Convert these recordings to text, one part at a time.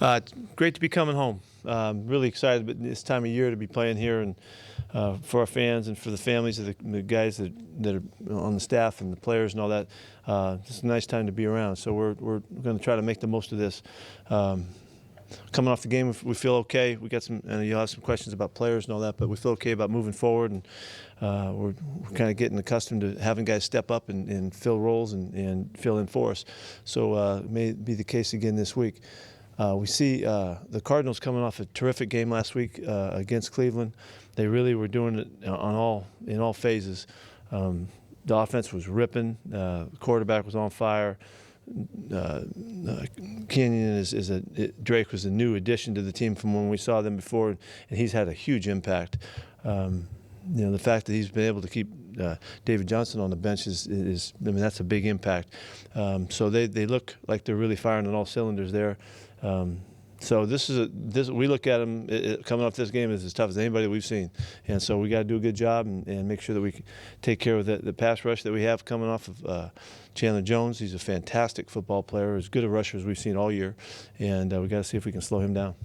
It's great to be coming home. Really excited about this time of year to be playing here, and for our fans and for the families of the guys that are on the staff and the players and all that. It's a nice time to be around. So we're going to try to make the most of this. Coming off the game, we feel okay. We got some, and you'll have some questions about players and all that, but we feel okay about moving forward, and we're kind of getting accustomed to having guys step up and fill roles and fill in for us. So it may be the case again this week. We see the Cardinals coming off a terrific game last week against Cleveland. They really were doing it in all phases. The offense was ripping. The quarterback was on fire. Kenyon Drake was a new addition to the team from when we saw them before, and he's had a huge impact. The fact that he's been able to keep David Johnson on the bench is that's a big impact. So they look like they're really firing on all cylinders there. So we look at them coming off this game as tough as anybody we've seen, and so we got to do a good job and make sure that we take care of the pass rush that we have coming off of Chandler Jones. He's a fantastic football player, as good a rusher as we've seen all year, and we got to see if we can slow him down.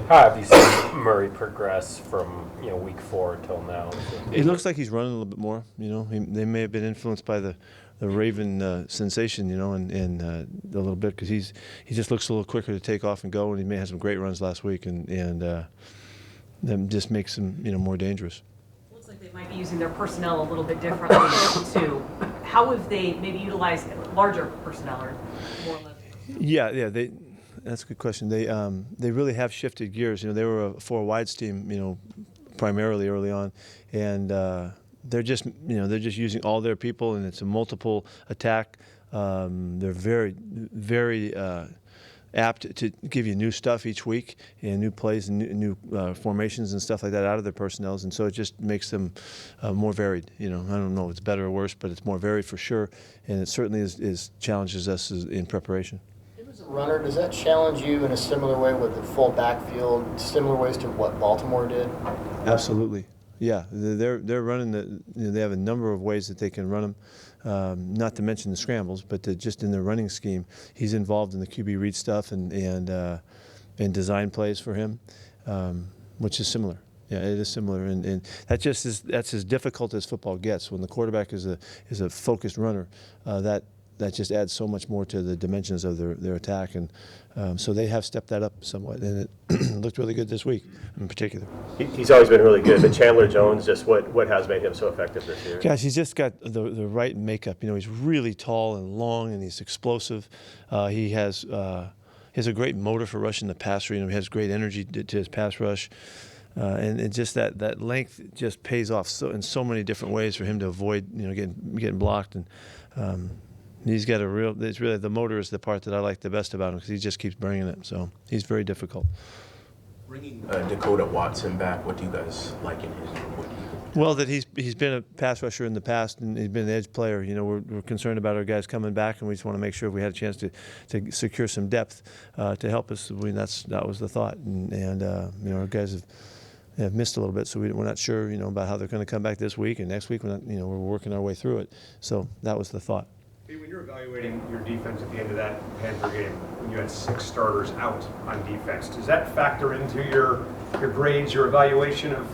How have you seen Murray progress from week 4 till now? It looks like he's running a little bit more. They may have been influenced by the Raven sensation, and a little bit, because he just looks a little quicker to take off and go, and he may have some great runs last week, and that just makes him more dangerous. Looks like they might be using their personnel a little bit differently too. How have they maybe utilized larger personnel or more left? Yeah, that's a good question. They really have shifted gears. They were a 4-wides team, primarily early on, and they're just using all their people, and it's a multiple attack. They're very, very apt to give you new stuff each week and new plays and new formations and stuff like that out of their personnel, and so it just makes them more varied. I don't know if it's better or worse, but it's more varied for sure, and it certainly is challenges us in preparation. As a runner, does that challenge you in a similar way with the full backfield, similar ways to what Baltimore did? Absolutely. Yeah, they're running they have a number of ways that they can run them, not to mention the scrambles, but just in their running scheme. He's involved in the QB read stuff and design plays for him, which is similar. Yeah, it is similar, and that's as difficult as football gets. When the quarterback is a focused runner, that just adds so much more to the dimensions of their attack, and so they have stepped that up somewhat, and it looked really good this week in particular. He's always been really good, but Chandler Jones, just what has made him so effective this year? Gosh, he's just got the right makeup. He's really tall and long, and he's explosive. He has a great motor for rushing the passer. He has great energy to his pass rush. And it just that length just pays off in so many different ways for him to avoid getting blocked, and he's got it's really the motor is the part that I like the best about him, because he just keeps bringing it. So he's very difficult. Bringing Dakota Watson back, what do you guys like in his? Well, that he's been a pass rusher in the past, and he's been an edge player. We're concerned about our guys coming back, and we just want to make sure we had a chance to secure some depth to help us. That was the thought, and our guys have missed a little bit, so we're not sure about how they're going to come back this week and next week. We're working our way through it. So that was the thought. When you're evaluating your defense at the end of that Panther game, when you had 6 starters out on defense, does that factor into your grades, your evaluation of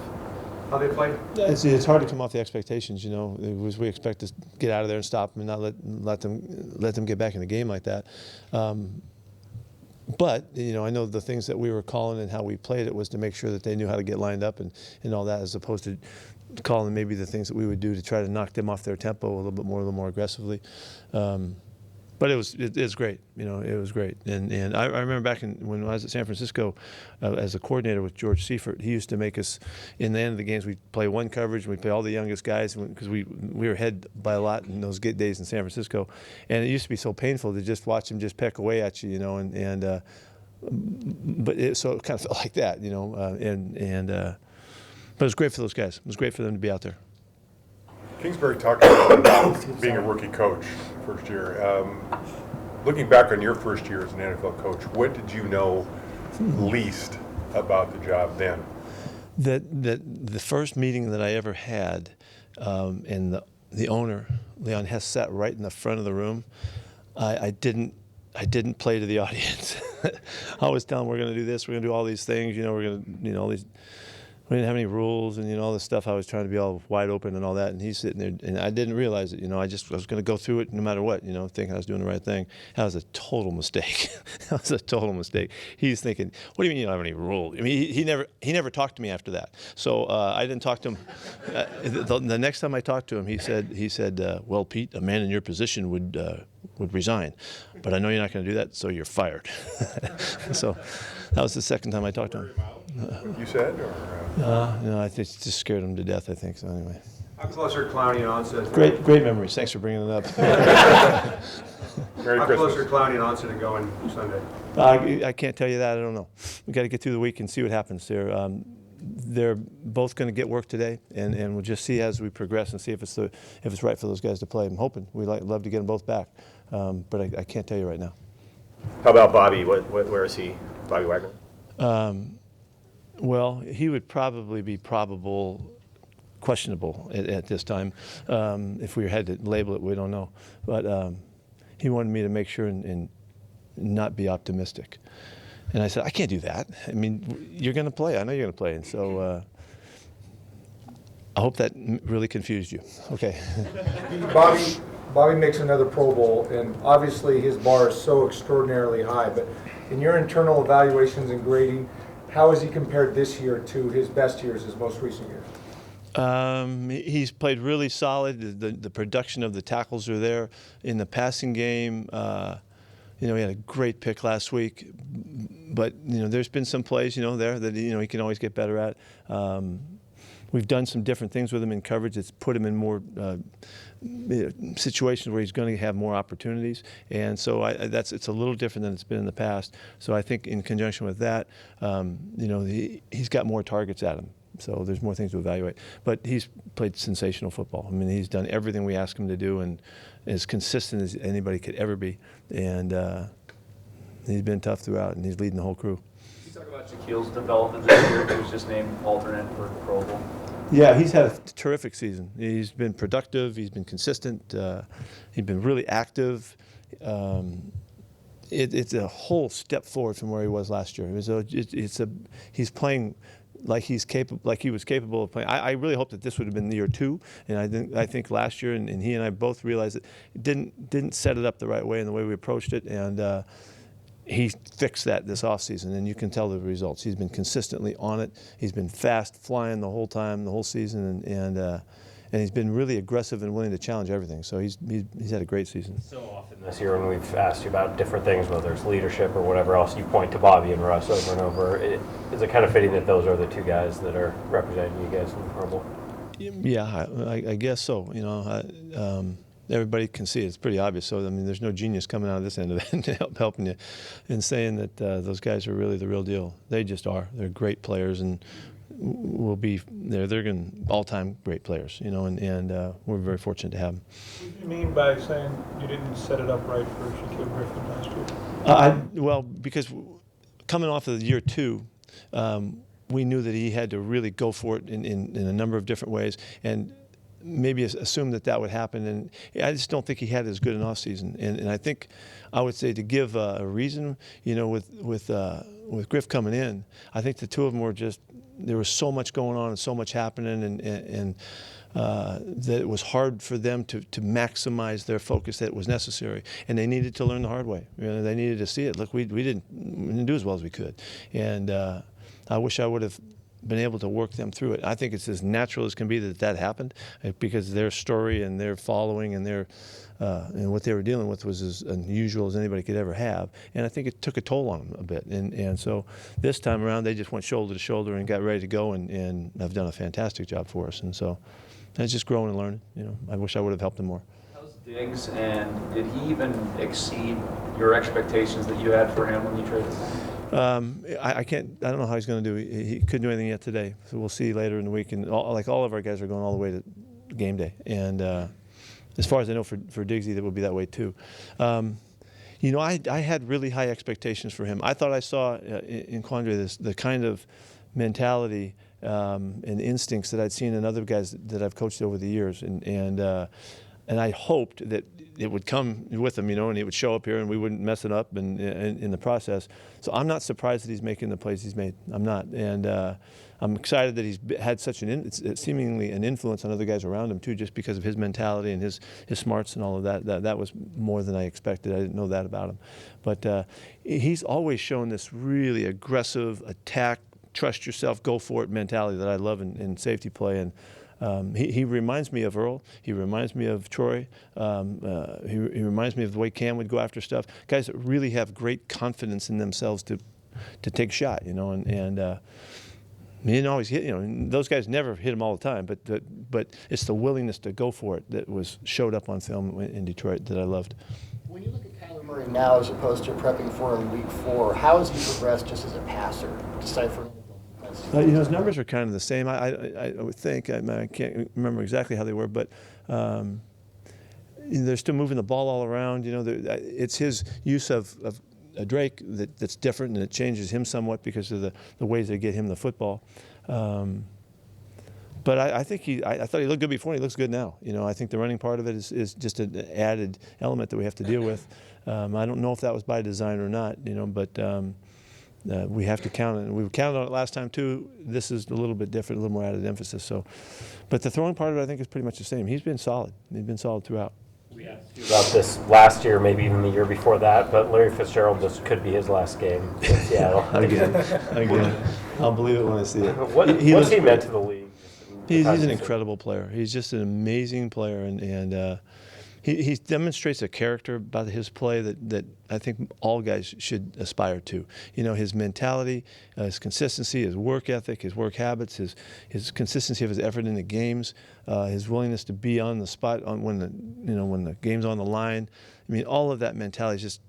how they played? It's hard to come off the expectations. We expect to get out of there and stop them and not let them get back in the game like that. But I know the things that we were calling and how we played it was to make sure that they knew how to get lined up and all that, as opposed to calling maybe the things that we would do to try to knock them off their tempo a little more aggressively. But it was great. It was great. And I remember back when I was at San Francisco as a coordinator with George Seifert, he used to make us, in the end of the games, we'd play one coverage, and we'd play all the youngest guys, because we were ahead by a lot in those good days in San Francisco. And it used to be so painful to just watch them just peck away at you, so it kind of felt like that, but it was great for those guys. It was great for them to be out there. Kingsbury talked about being a rookie coach first year. Looking back on your first year as an NFL coach, what did you know least about the job then? The first meeting that I ever had, and the owner, Leon Hess, sat right in the front of the room. I didn't I didn't play to the audience. I was telling them we're going to do this, we're going to do all these things, we're going to, all these. We didn't have any rules and all this stuff. I was trying to be all wide open and all that, and he's sitting there, and I didn't realize it. I was going to go through it no matter what. Thinking I was doing the right thing. That was a total mistake. That was a total mistake. He's thinking, "What do you mean you don't have any rules?" I mean, he never talked to me after that. So I didn't talk to him. The next time I talked to him, he said, "Well, Pete, a man in your position would resign, but I know you're not going to do that, so you're fired." So that was the second time I talked to him. What you said, or? No, I think it just scared him to death, I think. So anyway. How close are Clowney and Onset? Great memories. Thanks for bringing it up. Merry How close are Christmas. Clowney and Onset to going Sunday? I can't tell you that. I don't know. We got to get through the week and see what happens. They're both going to get work today, and we'll just see as we progress and see if it's right for those guys to play. I'm hoping. We'd love to get them both back, but I can't tell you right now. How about Bobby? Where is he? Bobby Wagner? Well, he would probably be questionable at this time. If we had to label it, we don't know. But he wanted me to make sure and not be optimistic. And I said, I can't do that. I mean, you're going to play. I know you're going to play. And so I hope that really confused you. Okay. Bobby makes another Pro Bowl, and obviously his bar is so extraordinarily high. But in your internal evaluations and grading, how has he compared this year to his best years, his most recent years? He's played really solid. The production of the tackles are there. In the passing game, he had a great pick last week. But, there's been some plays, there that, he can always get better at. We've done some different things with him in coverage. It's put him in more situations where he's going to have more opportunities, and so it's a little different than it's been in the past. So I think in conjunction with that, he's got more targets at him. So there's more things to evaluate. But he's played sensational football. I mean, he's done everything we asked him to do, and as consistent as anybody could ever be. And he's been tough throughout, and he's leading the whole crew. Can you talk about Shaquille's development this year? He was just named alternate for Pro Bowl. Yeah, he's had a terrific season. He's been productive. He's been consistent. He's been really active. It's a whole step forward from where he was last year. He's playing like he was capable of playing. I really hope that this would have been year 2, and I think last year, and he and I both realized that it didn't set it up the right way in the way we approached it, and he fixed that this offseason, and you can tell the results. He's been consistently on it. He's been fast, flying the whole time, the whole season, and he's been really aggressive and willing to challenge everything. So he's had a great season. So often this year when we've asked you about different things, whether it's leadership or whatever else, you point to Bobby and Russ over and over. Is it kind of fitting that those are the two guys that are representing you guys in the Pro Bowl? Yeah, I guess so. Everybody can see it. It's pretty obvious. So, I mean, there's no genius coming out of this end of it helping you and saying that those guys are really the real deal. They just are. They're great players, and will be there. They're all-time great players, and we're very fortunate to have them. What do you mean by saying you didn't set it up right for Shaquille Griffin last year? Well, because coming off of the year 2, we knew that he had to really go for it in a number of different ways, and maybe assume that would happen, and I just don't think he had as good an off season. And I think I would say to give a reason, with Griff coming in, I think the two of them were there was so much going on and so much happening, and that it was hard for them to maximize their focus that was necessary, and they needed to learn the hard way. They needed to see it. Look, we didn't do as well as we could, and I wish I would have been able to work them through it. I think it's as natural as can be that happened, because their story and their following and their and what they were dealing with was as unusual as anybody could ever have. And I think it took a toll on them a bit. And so this time around, they just went shoulder to shoulder and got ready to go, and have done a fantastic job for us. And so it's just growing and learning. I wish I would have helped them more. How's Diggs, and did he even exceed your expectations that you had for him when you traded him? I don't know how he's going to do. He couldn't do anything yet today, so we'll see later in the week. And all of our guys are going all the way to game day. And as far as I know, for Diggsy, that will be that way too. I had really high expectations for him. I thought I saw in Quandre the kind of mentality and instincts that I'd seen in other guys that I've coached over the years, and and I hoped that it would come with him, and he would show up here and we wouldn't mess it up in the process. So I'm not surprised that he's making the plays he's made. I'm not, and I'm excited that he's had such seemingly an influence on other guys around him too, just because of his mentality and his smarts and all of that. That was more than I expected. I didn't know that about him, but he's always shown this really aggressive attack, trust yourself, go for it mentality that I love in safety play. And he reminds me of Earl. He reminds me of Troy. He reminds me of the way Cam would go after stuff. Guys that really have great confidence in themselves to take a shot, and he didn't always hit. Those guys never hit him all the time, but it's the willingness to go for it that showed up on film in Detroit that I loved. When you look at Kyler Murray now as opposed to prepping for him week 4, how has he progressed just as a passer, deciphering? His numbers are kind of the same. I would think. I can't remember exactly how they were, but they're still moving the ball all around. It's his use of Drake that's different, and it changes him somewhat because of the ways they get him the football. But I think I thought he looked good before, and he looks good now. I think the running part of it is just an added element that we have to deal with. I don't know if that was by design or not, but we have to count it. And we counted on it last time too. This is a little bit different, a little more added emphasis. So, but the throwing part of it I think is pretty much the same. He's been solid. He's been solid throughout. We asked you about this last year, maybe even the year before that, but Larry Fitzgerald, this could be his last game in Seattle. Again. I'll believe it when I see it. What's he meant to the league? He's an incredible player. He's just an amazing player, and he demonstrates a character about his play that I think all guys should aspire to. His mentality, his consistency, his work ethic, his work habits, his consistency of his effort in the games, his willingness to be on the spot when the game's on the line. I mean, all of that mentality is just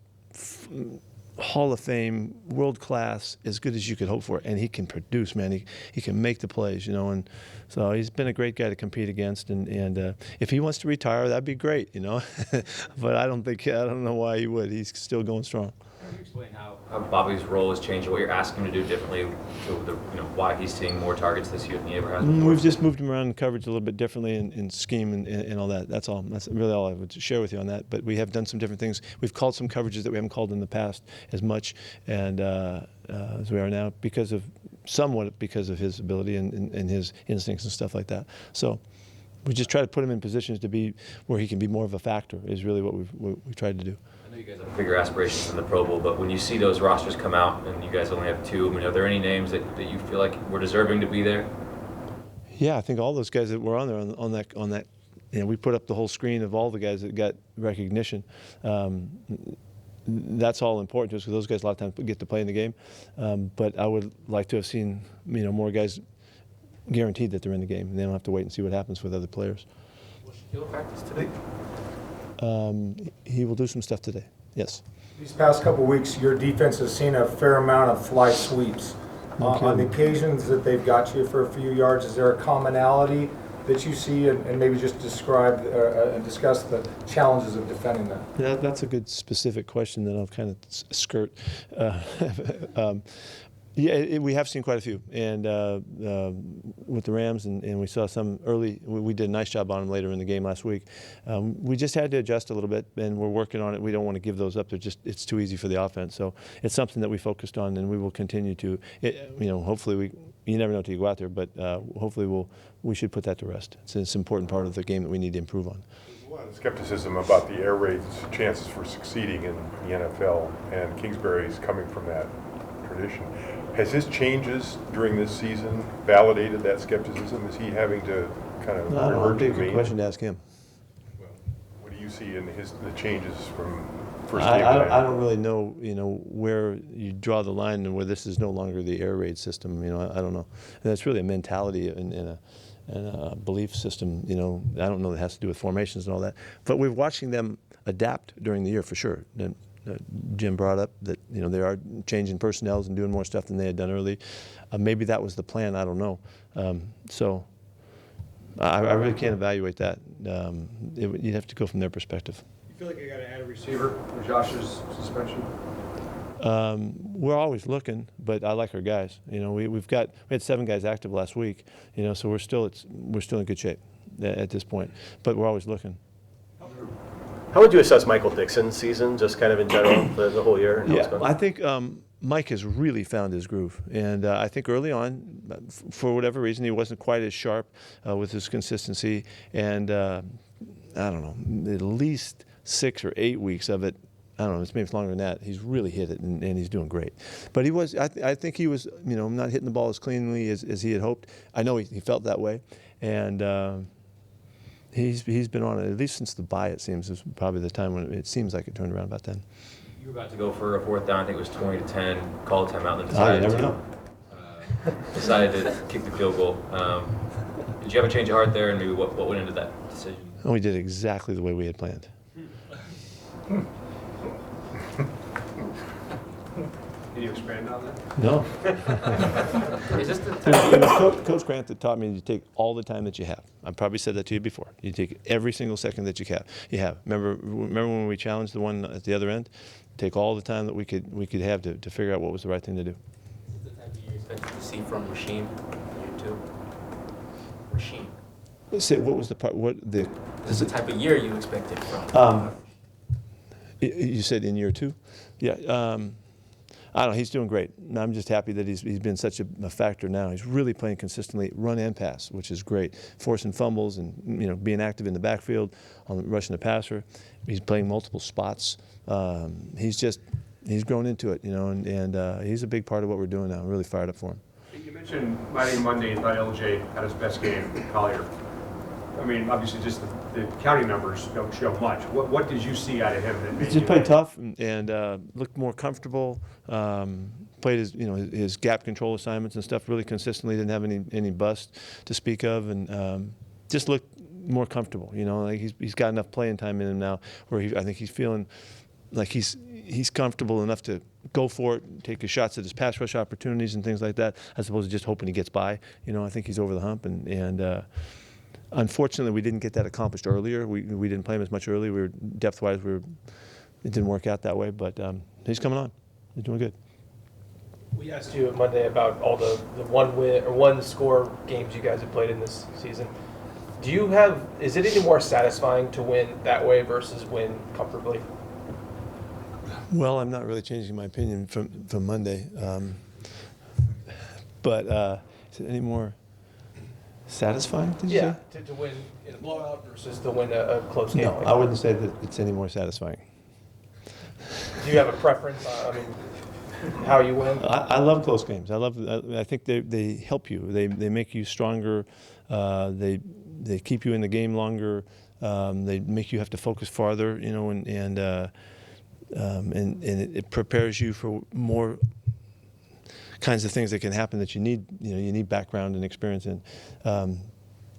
Hall of Fame, world class, as good as you could hope for, and he can produce, man. He can make the plays, and so he's been a great guy to compete against. And if he wants to retire, that'd be great, But I don't know why he would. He's still going strong. Can you explain how Bobby's role has changed, what you're asking him to do differently, why he's seeing more targets this year than he ever has before? We've just moved him around in coverage a little bit differently in scheme and all that. That's all. That's really all I would share with you on that. But we have done some different things. We've called some coverages that we haven't called in the past as much, and as we are now, somewhat because of his ability and his instincts and stuff like that. So we just try to put him in positions to be where he can be more of a factor is really what we've tried to do. I know you guys have bigger aspirations in the Pro Bowl, but when you see those rosters come out and you guys only have 2, are there any names that you feel like were deserving to be there? Yeah, I think all those guys that were on there on that, we put up the whole screen of all the guys that got recognition. That's all important to us because those guys a lot of times get to play in the game. But I would like to have seen more guys guaranteed that they're in the game, and they don't have to wait and see what happens with other players. Will Shaquille practice today? He will do some stuff today, yes. These past couple weeks, your defense has seen a fair amount of fly sweeps. On the occasions that they've got you for a few yards, is there a commonality that you see, and maybe just describe and discuss the challenges of defending that? That's a good specific question that I'll kind of skirt. Yeah, we have seen quite a few, and with the Rams, and we saw some early. We did a nice job on them later in the game last week. We just had to adjust a little bit, and we're working on it. We don't want to give those up. It's too easy for the offense. So it's something that we focused on, and we will continue to. Hopefully you never know until you go out there, but hopefully we should put that to rest. It's an important part of the game that we need to improve on. There's a lot of skepticism about the air raid's chances for succeeding in the NFL, and Kingsbury is coming from that tradition. Has his changes during this season validated that skepticism? Is he having to kind of revert to the mean? Good question to ask him. Well, what do you see in the changes from first game? I don't really know, where you draw the line and where this is no longer the air raid system. I don't know. And that's really a mentality and a belief system. I don't know that has to do with formations and all that. But we're watching them adapt during the year for sure. Jim brought up that they are changing personnels and doing more stuff than they had done early. Maybe that was the plan. I don't know. So I really can't evaluate that. You'd have to go from their perspective. You feel like you got to add a receiver for Josh's suspension? We're always looking, but I like our guys. We had 7 guys active last week. So we're still in good shape at this point. But we're always looking. How would you assess Michael Dixon's season, just kind of in general, the whole year? And how it's Yeah, going? I think Mike has really found his groove, and I think early on, for whatever reason, he wasn't quite as sharp with his consistency, and I don't know, at least 6 or 8 weeks of it. I don't know, maybe it's longer than that. He's really hit it, and he's doing great. But he was, I think he was, not hitting the ball as cleanly as he had hoped. I know he felt that way, and he's been on it at least since the bye. It seems is probably the time when it seems like it turned around about then. You were about to go for a 4th down. I think it was 20-10. Called a timeout, and then Oh, you decided never to know. decided to kick the field goal. Did you have a change of heart there, and maybe what went into that decision? And we did exactly the way we had planned. Can you expand on that? No. Is this the It was Coach Grant that taught me to take all the time that you have. I've probably said that to you before. You take every single second that you have. Remember when we challenged the one at the other end? Take all the time that we could have to figure out what was the right thing to do. Is the type of year you expected to see from Rasheem year 2? Rasheem. Say, what was the part? What the? This is the type of year you expected from. You said in year 2? Yeah. I don't know. He's doing great. I'm just happy that he's been such a factor now. He's really playing consistently, run and pass, which is great. Forcing fumbles and being active in the backfield, on rushing the passer. He's playing multiple spots. He's grown into it, and he's a big part of what we're doing now. I'm really fired up for him. You mentioned Monday, you thought LJ had his best game in Collier. I mean, obviously, just the counting numbers don't show much. What did you see out of him that made He just played tough and looked more comfortable. Played his gap control assignments and stuff really consistently. Didn't have any bust to speak of, and just looked more comfortable. Like he's got enough playing time in him now where I think he's feeling like he's comfortable enough to go for it, take his shots at his pass rush opportunities and things like that, as opposed to just hoping he gets by. I think he's over the hump, and unfortunately, we didn't get that accomplished earlier. We didn't play him as much early. We were depth-wise, it didn't work out that way. But he's coming on. He's doing good. We asked you Monday about all the one score games you guys have played in this season. Is it any more satisfying to win that way versus win comfortably? Well, I'm not really changing my opinion from Monday. But is it any more satisfying, did you say? To win in a blowout versus to win a close game. No, I wouldn't say that it's any more satisfying. Do you have a preference? How you win? I love close games. I think they help you. They make you stronger. They keep you in the game longer. They make you have to focus farther. And it prepares you for more kinds of things that can happen that you need background and experience in.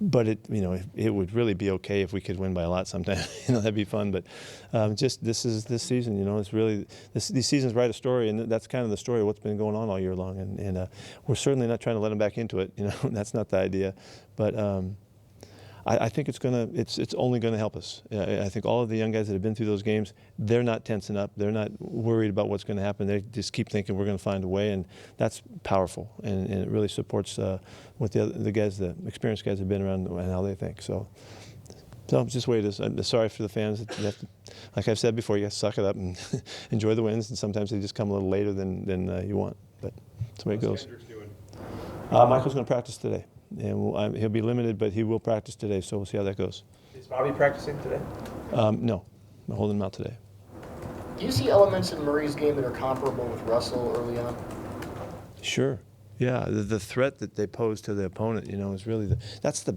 But it would really be okay if we could win by a lot sometime. That'd be fun. But just this season. It's really these seasons write a story, and that's kind of the story of what's been going on all year long. And we're certainly not trying to let them back into it. That's not the idea. But I think it's only gonna help us. I think all of the young guys that have been through those games, they're not tensing up. They're not worried about what's going to happen. They just keep thinking we're going to find a way, and that's powerful. And it really supports what the guys, the experienced guys, have been around and how they think. So just the way it is. I'm sorry for the fans. You have to, like I've said before, you have to suck it up and enjoy the wins. And sometimes they just come a little later than you want. But that's the way it goes. What's Hendricks doing? Michael's going to practice today. And he'll be limited, but he will practice today, so we'll see how that goes. Is Bobby practicing today? No, I'm holding him out today. Do you see elements in Murray's game that are comparable with Russell early on? Sure. Yeah, the threat that they pose to the opponent, is really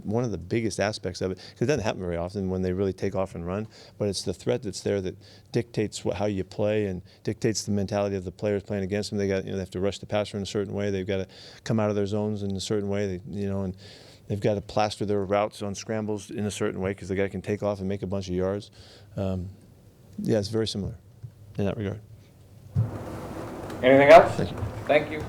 one of the biggest aspects of it. Because it doesn't happen very often when they really take off and run, but it's the threat that's there that dictates how you play and dictates the mentality of the players playing against them. They have to rush the passer in a certain way. They've got to come out of their zones in a certain way. And they've got to plaster their routes on scrambles in a certain way because the guy can take off and make a bunch of yards. Yeah, it's very similar in that regard. Anything else? Thank you. Thank you.